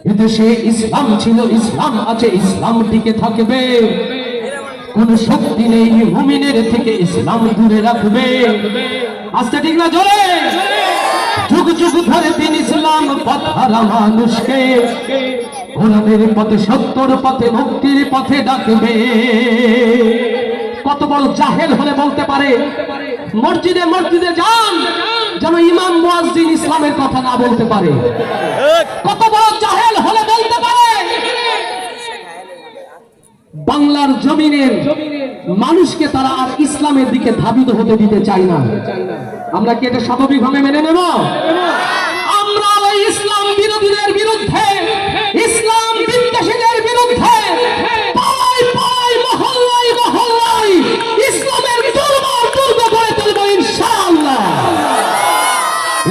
এদেশে ইসলাম ছিল, ইসলাম আছে, ইসলাম টিকে থাকবে। কোন শক্তি নেই মুমিনের থেকে ইসলাম দূরে রাখবে। আস্তে ঠিক না জোরে। যুগ যুগ ধরে দিন ইসলাম পথ হারা মানুষকে কোরআনের পথে, সত্যর পথে, মুক্তির পথে ডাকবে। কত বড় জাহেল হলে বলতে পারে মসজিদে মসজিদে যান, যেন ইমাম মুয়াজ্জিন ইসলামের কথা না বলতে পারে। কত বড় জাহেল হলে বলতে পারে বাংলার জমিনের মানুষকে তারা আর ইসলামের দিকে ধাবিত হতে দিতে চায় না। আমরা কি এটা স্বাভাবিকভাবে মেনে নেব? আমরা ওই ইসলাম বিরোধীদের বিরুদ্ধে, ইসলাম বিদ্বেষীদের বিরুদ্ধে পাড়ায় পাড়ায়, মহল্লায় মহল্লায় ইসলামের দুর্বার দুর্গ গড়ে তুলব ইনশাআল্লাহ।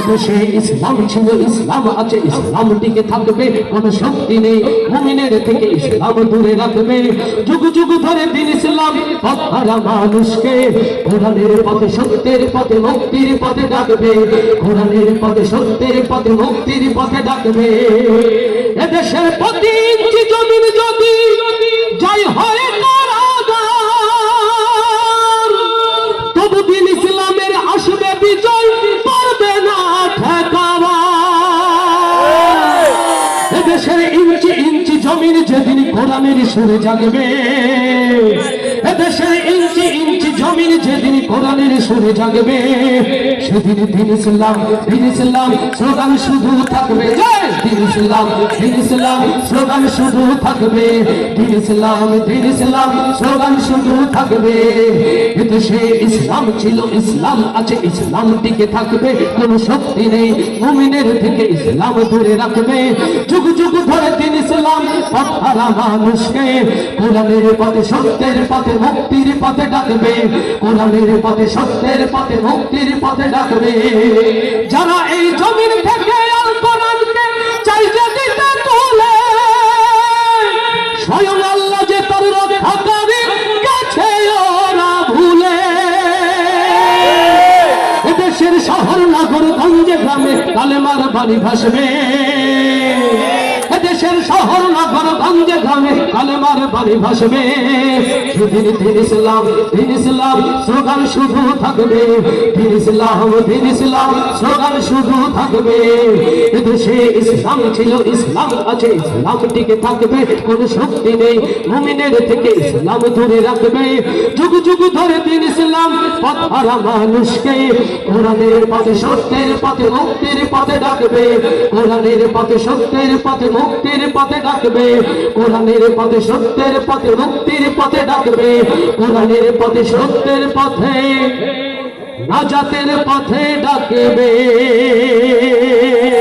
এদেশে ইসলাম ছিল, ইসলাম আছে, ইসলাম টিকে থাকবে। কোন শক্তি নেই মুমিনের থেকে ইসলাম দূরে রাখবে। যুগ যুগ ধরে দিন ইসলাম পথ হারা মানুষকে কোরআনের পথে, সত্যের পথে, মুক্তির পথে ডাকবে। কোরআনের পথে, সত্যের পথে, মুক্তির পথে ডাকবে। এদেশের প্রতি ইঞ্চি জমিন যদি যাই হয় কারাগার, তবু দিন ইসলামের আসবে বিজয়, পারবে না ঠেকাবা। এদেশের ইঞ্চি ইঞ্চি জমিন যেদিন কোরআনের সুরে জাগবে, এদেশের ইঞ্চি ইঞ্চি জমিন যেদিন কোরআনের সুরে জাগবে, সেদিন দিন ইসলাম, দিন ইসলাম স্লোগান শুধু থাকবে। জয় দিন ইসলাম, দিন ইসলাম স্লোগান শুধু থাকবে। দিন ইসলাম, দিন ইসলাম স্লোগান শুধু থাকবে। এদেশে ইসলাম ছিল, ইসলাম আছে, ইসলাম টিকে থাকবে। কোন শক্তি নেই মুমিনের থেকে ইসলাম দূরে রাখবে। যুগ যুগ ধরে দিন ইসলাম পথ হারা মানুষকে কোরআনের পথে, সত্যের পথে, মুক্তির পথে ডাকবে। কোরআনের পথে, সত্যের পথে, মুক্তির পথে ডাকবে। যারা এই জমিন থেকে আল কোরআনকে চাইছে দিতে তুলে, স্বয়ং আল্লাহ যে তার রক্ষাকারী কাছে ওরা ভুলে। এদেশের শহর নগর গঞ্জে গ্রামে কালেমার বাণী ভাসবে। দেশের শহর নগর গঞ্জে গ্রামে কালেমার বাণী ভাসবে। সেদিন দিন ইসলাম, দিন ইসলাম স্লোগান শুধু থাকবে। দিন ইসলাম, দিন ইসলাম স্লোগান শুধু থাকবে। এদেশে ইসলাম ছিল, ইসলাম আছে, ইসলাম টিকে থাকবে। কোন শক্তি নেই মুমিনের থেকে ইসলাম দূরে রাখবে। যুগ যুগ ধরে দিন ইসলাম পথ হারা মানুষকে কোরআনের পথে, সত্যের পথে, মুক্তির পথে ডাকবে। কোরআনের পথে, সত্যের পথে, মুক্তির পথে ডাকবে। কোরআনের পথে, সত্যের পথে, মুক্তির পথে ডাকবে। কোরআনের পথে, সত্যের পথে, নাজাতের পথে ডাকবে।